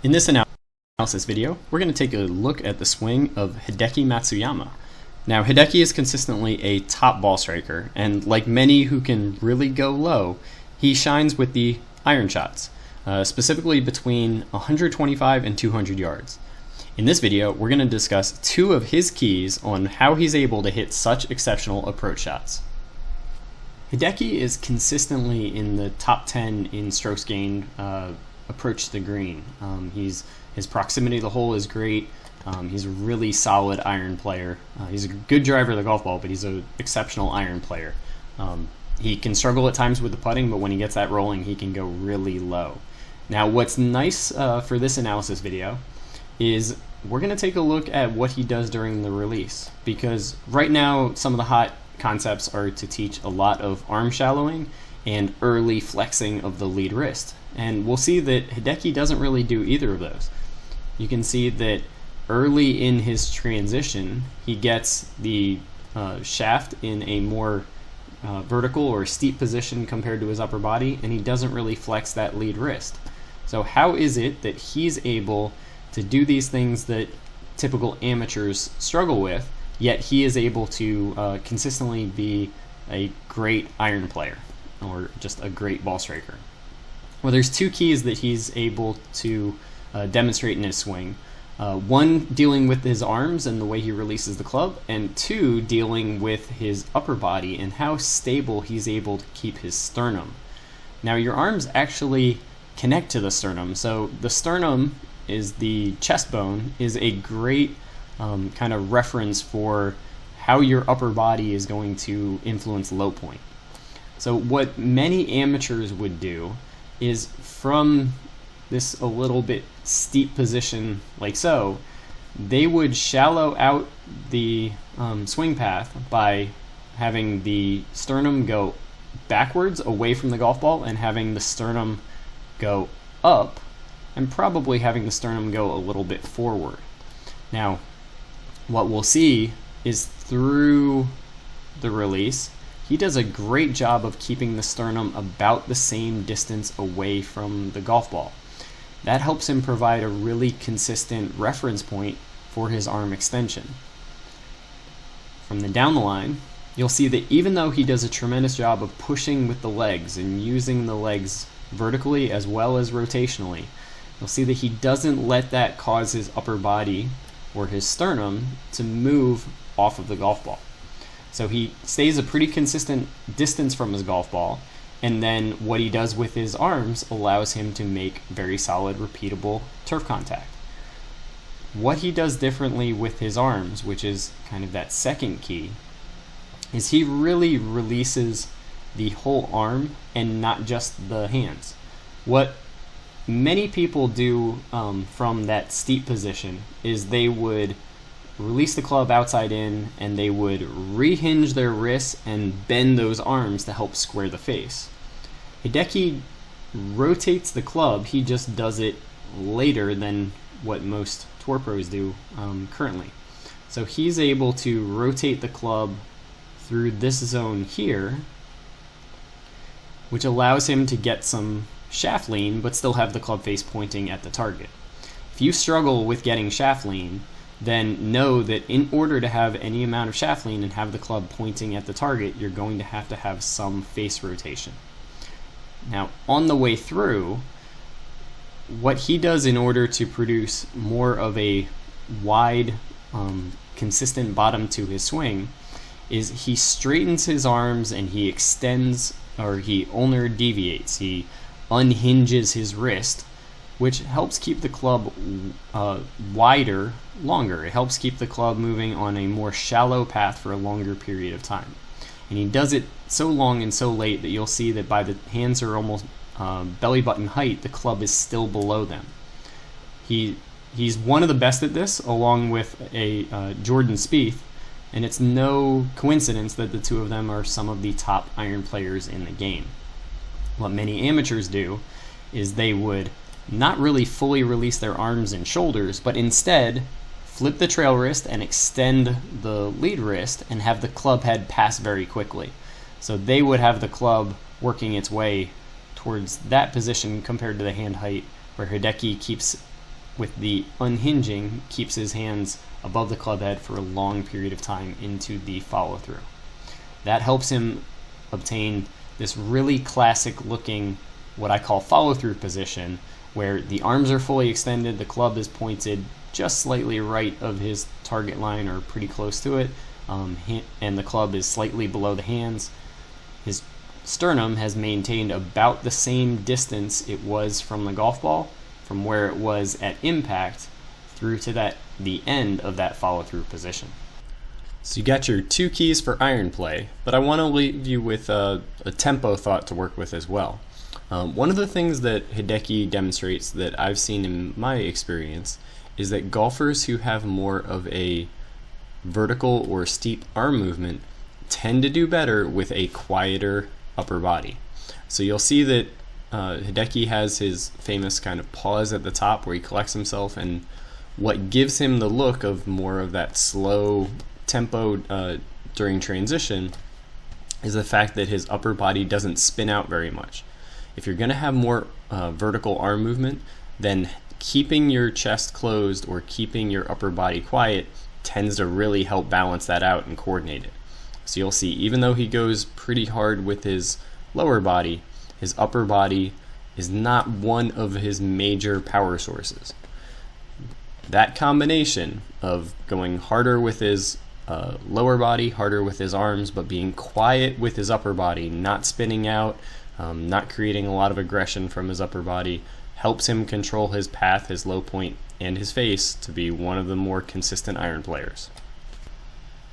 In this analysis video, we're going to take a look at the swing of Hideki Matsuyama. Now, Hideki is consistently a top ball striker, and like many who can really go low, he shines with the iron shots, specifically between 125 and 200 yards. In this video, we're going to discuss two of his keys on how he's able to hit such exceptional approach shots. Hideki is consistently in the top 10 in strokes gained approach to the green. His proximity to the hole is great. He's a really solid iron player. He's a good driver of the golf ball, but he's an exceptional iron player. He can struggle at times with the putting, but when he gets that rolling, he can go really low. Now, what's nice for this analysis video is we're going to take a look at what he does during the release, because right now some of the hot concepts are to teach a lot of arm shallowing and early flexing of the lead wrist. And we'll see that Hideki doesn't really do either of those. You can see that early in his transition, he gets the shaft in a more vertical or steep position compared to his upper body, and he doesn't really flex that lead wrist. So how is it that he's able to do these things that typical amateurs struggle with, yet he is able to consistently be a great iron player or just a great ball striker? Well, there's two keys that he's able to demonstrate in his swing. One, dealing with his arms and the way he releases the club, and two, dealing with his upper body and how stable he's able to keep his sternum. Now, your arms actually connect to the sternum, so the sternum is the chest bone, is a great kind of reference for how your upper body is going to influence low point. So what many amateurs would do is, from this a little bit steep position like so, they would shallow out the swing path by having the sternum go backwards away from the golf ball and having the sternum go up, and probably having the sternum go a little bit forward. Now, what we'll see is through the release, he does a great job of keeping the sternum about the same distance away from the golf ball. That helps him provide a really consistent reference point for his arm extension. From the down the line, you'll see that even though he does a tremendous job of pushing with the legs and using the legs vertically as well as rotationally, you'll see that he doesn't let that cause his upper body or his sternum to move off of the golf ball. So he stays a pretty consistent distance from his golf ball, and then what he does with his arms allows him to make very solid, repeatable turf contact. What he does differently with his arms, which is kind of that second key, is he really releases the whole arm and not just the hands. What many people do from that steep position is they would release the club outside in, and they would rehinge their wrists and bend those arms to help square the face. Hideki rotates the club, he just does it later than what most tour pros do currently. So he's able to rotate the club through this zone here, which allows him to get some shaft lean but still have the club face pointing at the target. If you struggle with getting shaft lean, then know that in order to have any amount of shaft lean and have the club pointing at the target, you're going to have some face rotation. Now, on the way through, what he does in order to produce more of a wide, consistent bottom to his swing is he straightens his arms and he extends, or he ulnar deviates. He unhinges his wrist, which helps keep the club wider longer. It helps keep the club moving on a more shallow path for a longer period of time. And he does it so long and so late that you'll see that by the hands are almost belly button height, the club is still below them. He's one of the best at this, along with a Jordan Spieth, and it's no coincidence that the two of them are some of the top iron players in the game. What many amateurs do is they would not really fully release their arms and shoulders, but instead flip the trail wrist and extend the lead wrist and have the club head pass very quickly. So they would have the club working its way towards that position compared to the hand height, where Hideki keeps with the unhinging, keeps his hands above the club head for a long period of time into the follow through. That helps him obtain this really classic looking, what I call follow through position, where the arms are fully extended, the club is pointed just slightly right of his target line or pretty close to it, and the club is slightly below the hands. His sternum has maintained about the same distance it was from the golf ball, from where it was at impact through to the end of that follow through position. So you got your 2 keys for iron play, but I want to leave you with a tempo thought to work with as well. One of the things that Hideki demonstrates that I've seen in my experience is that golfers who have more of a vertical or steep arm movement tend to do better with a quieter upper body. So you'll see that Hideki has his famous kind of pause at the top where he collects himself, and what gives him the look of more of that slow tempo during transition is the fact that his upper body doesn't spin out very much. If you're going to have more vertical arm movement, then keeping your chest closed or keeping your upper body quiet tends to really help balance that out and coordinate it. So you'll see, even though he goes pretty hard with his lower body, his upper body is not one of his major power sources. That combination of going harder with his lower body, harder with his arms, but being quiet with his upper body, not spinning out, not creating a lot of aggression from his upper body, helps him control his path, his low point, and his face to be one of the more consistent iron players.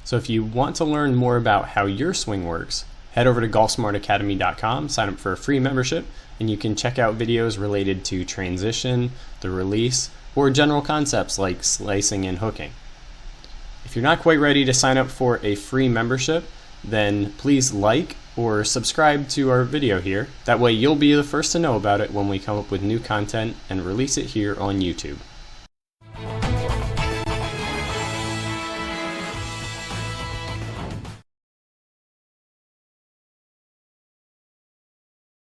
So if you want to learn more about how your swing works, head over to Golfervn.com, sign up for a free membership, and you can check out videos related to transition, the release, or general concepts like slicing and hooking. If you're not quite ready to sign up for a free membership, then please like or subscribe to our video here. That way you'll be the first to know about it when we come up with new content and release it here on YouTube.